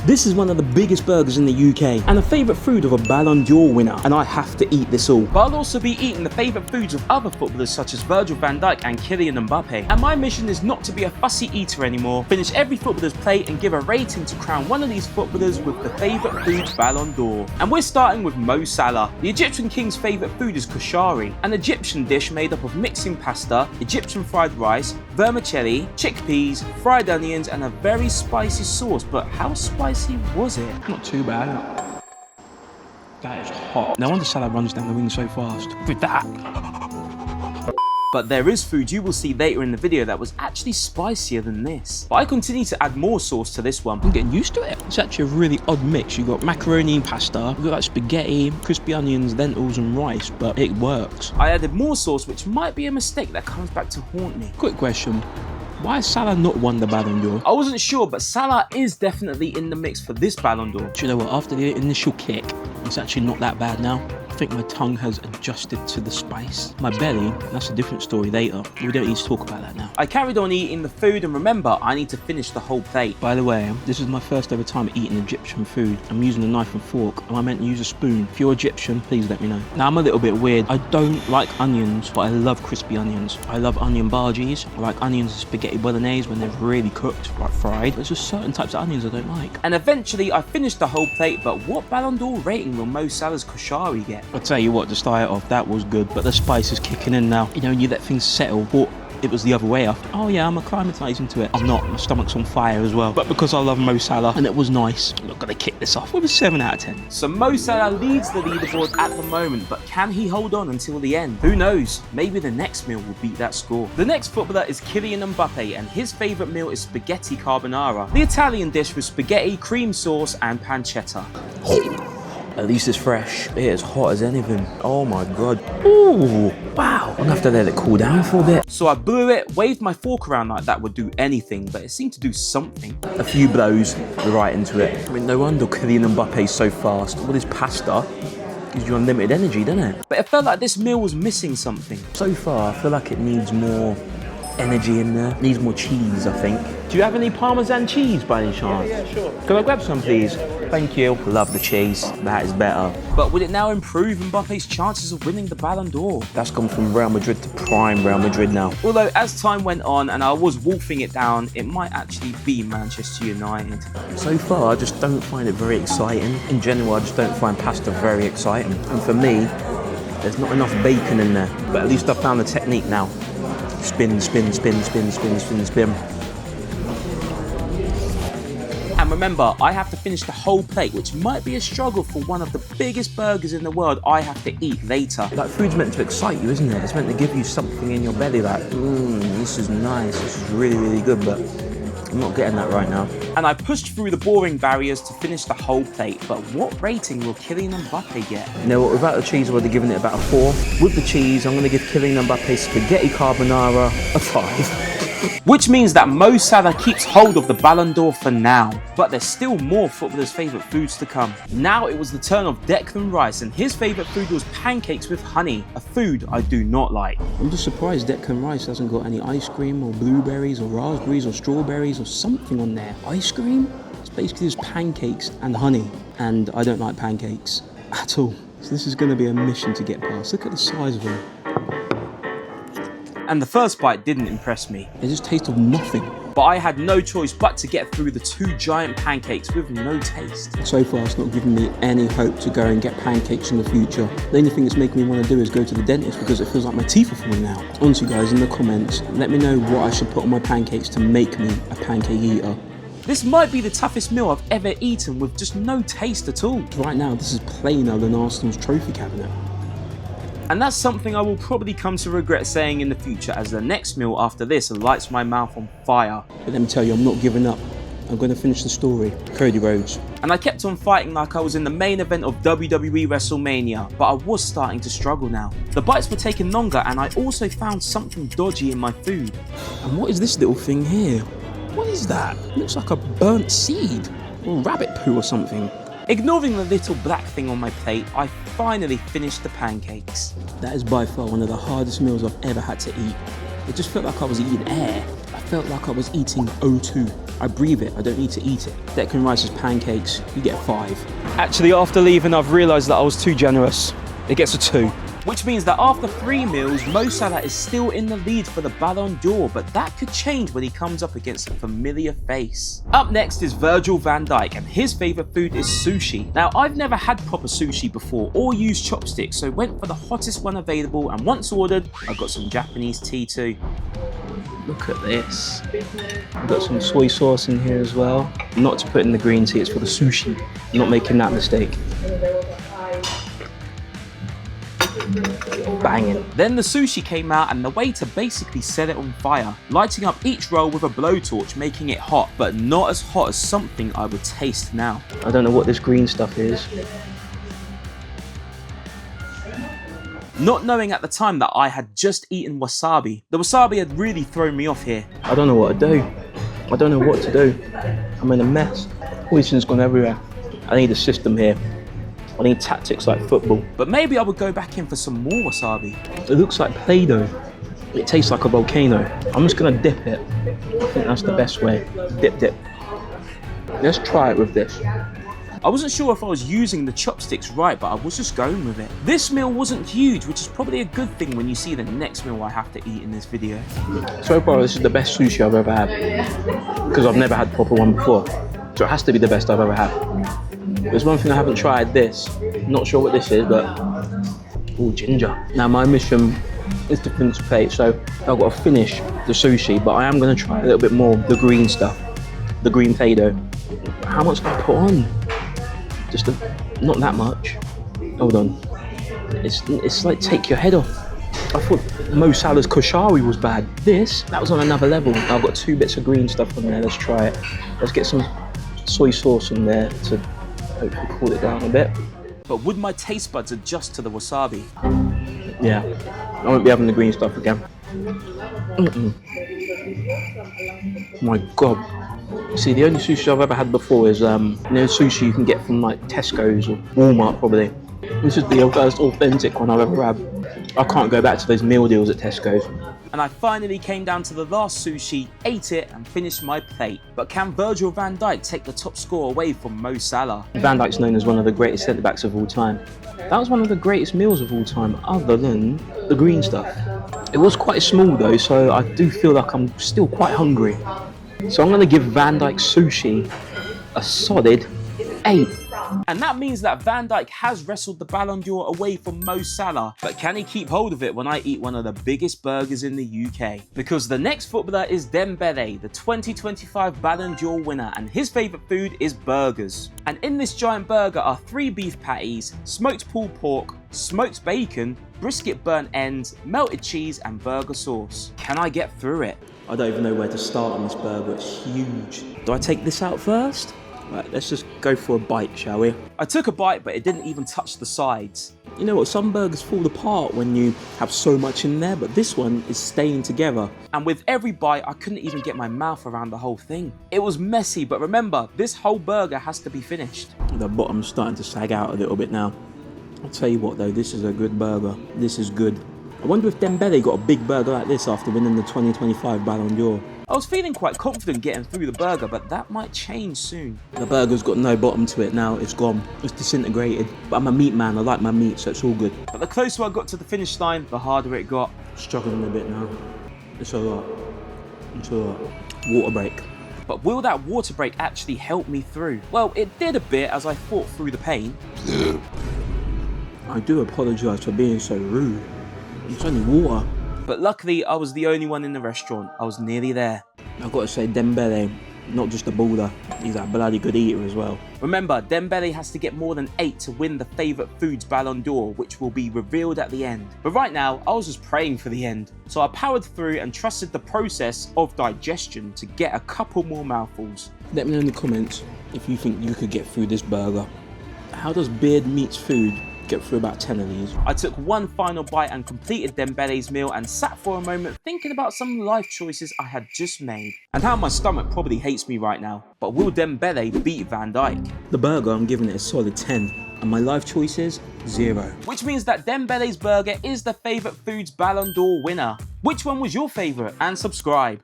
This is one of the biggest burgers in the UK and a favourite food of a Ballon d'Or winner, and I have to eat this all. But I'll also be eating the favourite foods of other footballers such as Virgil van Dijk and Kylian Mbappe. And my mission is not to be a fussy eater anymore, finish every footballer's plate and give a rating to crown one of these footballers with the favourite food Ballon d'Or. And we're starting with Mo Salah. The Egyptian king's favourite food is koshari, an Egyptian dish made up of mixing pasta, Egyptian fried rice, vermicelli, chickpeas, fried onions and a very spicy sauce. But how spicy was it? Not too bad. That is hot. No wonder Salah runs down the wing so fast. With that. But there is food you will see later in the video that was actually spicier than this. But I continue to add more sauce to this one. I'm getting used to it. It's actually a really odd mix. You've got macaroni and pasta, you've got like spaghetti, crispy onions, lentils and rice, but it works. I added more sauce, which might be a mistake that comes back to haunt me. Quick question. Why has Salah not won the Ballon d'Or? I wasn't sure, but Salah is definitely in the mix for this Ballon d'Or. Do you know what? After the initial kick, it's actually not that bad now. I think my tongue has adjusted to the spice. My belly, that's a different story later. We don't need to talk about that now. I carried on eating the food, and remember, I need to finish the whole plate. By the way, this is my first ever time eating Egyptian food. I'm using a knife and fork, and I meant to use a spoon. If you're Egyptian, please let me know. Now, I'm a little bit weird. I don't like onions, but I love crispy onions. I love onion bhajis. I like onions and spaghetti bolognese when they're really cooked, like fried. There's just certain types of onions I don't like. And eventually, I finished the whole plate, but what Ballon d'Or rating will Mo Salah's koshari get? I'll tell you what, to start it off, that was good, but the spice is kicking in now. You know, when you let things settle, or it was the other way up. Oh yeah, I'm acclimatising to it. I'm not, my stomach's on fire as well. But because I love Mo Salah and it was nice, I'm not gonna kick this off with a 7 out of 10. So Mo Salah leads the leaderboard at the moment, but can he hold on until the end? Who knows? Maybe the next meal will beat that score. The next footballer is Kylian Mbappe, and his favourite meal is spaghetti carbonara, the Italian dish with spaghetti, cream sauce and pancetta. At least it's fresh. It is hot as anything. Oh my god. Ooh, wow. I'm gonna have to let it cool down for a bit. So I blew it, waved my fork around like that would do anything, but it seemed to do something. A few blows, right into it. I mean, no wonder Kylian Mbappe's so fast. All this pasta gives you unlimited energy, doesn't it? But it felt like this meal was missing something. So far, I feel like it needs more energy in there. It needs more cheese, I think. Do you have any Parmesan cheese by any chance? Yeah, sure. Can I grab some, please? Thank you. Love the cheese. That is better. But would it now improve Mbappe's chances of winning the Ballon d'Or? That's gone from Real Madrid to prime Real Madrid now. Although as time went on and I was wolfing it down, it might actually be Manchester United. So far, I just don't find it very exciting. In general, I just don't find pasta very exciting. And for me, there's not enough bacon in there. But at least I found the technique now. Spin, spin, spin, spin, spin, spin, spin. And remember, I have to finish the whole plate, which might be a struggle for one of the biggest burgers in the world I have to eat later. Like, food's meant to excite you, isn't it? It's meant to give you something in your belly like, this is nice, this is really, really good, but I'm not getting that right now. And I pushed through the boring barriers to finish the whole plate, but what rating will Kylian Mbappe get? You know what, without the cheese I would have given it about a 4. With the cheese, I'm going to give Kylian Mbappe spaghetti carbonara a 5. Which means that Mo Salah keeps hold of the Ballon d'Or for now. But there's still more footballers' favourite foods to come. Now it was the turn of Declan Rice, and his favourite food was pancakes with honey, a food I do not like. I'm just surprised Declan Rice hasn't got any ice cream or blueberries or raspberries or strawberries or something on there. Ice cream? It's basically just pancakes and honey, and I don't like pancakes at all. So this is going to be a mission to get past. Look at the size of them. And the first bite didn't impress me. They just taste of nothing. But I had no choice but to get through the 2 giant pancakes with no taste. So far, it's not giving me any hope to go and get pancakes in the future. The only thing it's making me want to do is go to the dentist because it feels like my teeth are falling out. Honestly, guys, in the comments, let me know what I should put on my pancakes to make me a pancake eater. This might be the toughest meal I've ever eaten with just no taste at all. Right now, this is plainer than Arsenal's trophy cabinet. And that's something I will probably come to regret saying in the future, as the next meal after this lights my mouth on fire. But let me tell you, I'm not giving up. I'm going to finish the story. Cody Rhodes. And I kept on fighting like I was in the main event of WWE WrestleMania, but I was starting to struggle now. The bites were taking longer, and I also found something dodgy in my food. And what is this little thing here? What is that? It looks like a burnt seed or rabbit poo or something. Ignoring the little black thing on my plate, I finally finished the pancakes. That is by far one of the hardest meals I've ever had to eat. It just felt like I was eating air. I felt like I was eating O2. I breathe it, I don't need to eat it. Declan Rice's pancakes, you get 5. Actually, after leaving, I've realised that I was too generous. It gets a 2. Which means that after 3 meals, Mo Salah is still in the lead for the Ballon d'Or, but that could change when he comes up against a familiar face. Up next is Virgil van Dijk, and his favourite food is sushi. Now, I've never had proper sushi before or used chopsticks, so went for the hottest one available, and once ordered, I got some Japanese tea too. Look at this. I've got some soy sauce in here as well. Not to put in the green tea, it's for the sushi. I'm not making that mistake. Banging. Then the sushi came out and the waiter basically set it on fire, lighting up each roll with a blowtorch, making it hot, but not as hot as something I would taste now. I don't know what this green stuff is. Not knowing at the time that I had just eaten wasabi. The wasabi had really thrown me off here. I don't know what to do. I don't know what to do. I'm in a mess. Poison's gone everywhere. I need a system here. I need tactics like football. But maybe I would go back in for some more wasabi. It looks like Play-Doh. It tastes like a volcano. I'm just gonna dip it. I think that's the best way. Dip, dip. Let's try it with this. I wasn't sure if I was using the chopsticks right, but I was just going with it. This meal wasn't huge, which is probably a good thing when you see the next meal I have to eat in this video. So far, this is the best sushi I've ever had. Because I've never had proper one before. So it has to be the best I've ever had. There's one thing I haven't tried, this. Not sure what this is, but... Ooh, ginger. Now my mission is to finish the plate, so I've got to finish the sushi, but I am going to try a little bit more of the green stuff. The green Play-Doh. How much do I put on? Just not that much. Hold on. It's like take your head off. I thought Mo Salah's koshari was bad. That was on another level. I've got 2 bits of green stuff on there. Let's try it. Let's get some soy sauce on there to hopefully cool it down a bit. But would my taste buds adjust to the wasabi? Yeah, I won't be having the green stuff again. My God. See, the only sushi I've ever had before is, sushi you can get from like Tesco's or Walmart probably. This is the first authentic one I've ever had. I can't go back to those meal deals at Tesco's. And I finally came down to the last sushi, ate it and finished my plate. But can Virgil van Dijk take the top score away from Mo Salah? Van Dijk's known as one of the greatest centre-backs of all time. That was one of the greatest meals of all time, other than the green stuff. It was quite small though, so I do feel like I'm still quite hungry. So I'm going to give Van Dijk's sushi a solid 8. And that means that Van Dijk has wrestled the Ballon d'Or away from Mo Salah, but can he keep hold of it when I eat one of the biggest burgers in the UK? Because the next footballer is Dembele, the 2025 Ballon d'Or winner, and his favourite food is burgers. And in this giant burger are 3 beef patties, smoked pulled pork, smoked bacon, brisket burnt ends, melted cheese and burger sauce. Can I get through it? I don't even know where to start on this burger, it's huge. Do I take this out first? Right, let's just go for a bite, shall we? I took a bite, but it didn't even touch the sides. You know what, some burgers fall apart when you have so much in there, but this one is staying together. And with every bite, I couldn't even get my mouth around the whole thing. It was messy, but remember, this whole burger has to be finished. The bottom's starting to sag out a little bit now. I'll tell you what though, this is a good burger. This is good. I wonder if Dembele got a big burger like this after winning the 2025 Ballon d'Or. I was feeling quite confident getting through the burger, but that might change soon. The burger's got no bottom to it now, it's gone. It's disintegrated. But I'm a meat man, I like my meat, so it's all good. But the closer I got to the finish line, the harder it got. Struggling a bit now. It's a lot. It's a lot. Water break. But will that water break actually help me through? Well, it did a bit as I fought through the pain. I do apologise for being so rude. It's only water. But luckily, I was the only one in the restaurant. I was nearly there. I've got to say, Dembele, not just a baller, he's a bloody good eater as well. Remember, Dembele has to get more than 8 to win the favourite foods Ballon d'Or, which will be revealed at the end. But right now, I was just praying for the end. So I powered through and trusted the process of digestion to get a couple more mouthfuls. Let me know in the comments if you think you could get through this burger. How does Beard Meats Food get through about 10 of these? I took one final bite and completed Dembele's meal and sat for a moment thinking about some life choices I had just made and how my stomach probably hates me right now. But will Dembele beat Van Dijk? The burger, I'm giving it a solid 10 and my life choices, 0. Which means that Dembele's burger is the favourite foods Ballon d'Or winner. Which one was your favourite? And subscribe.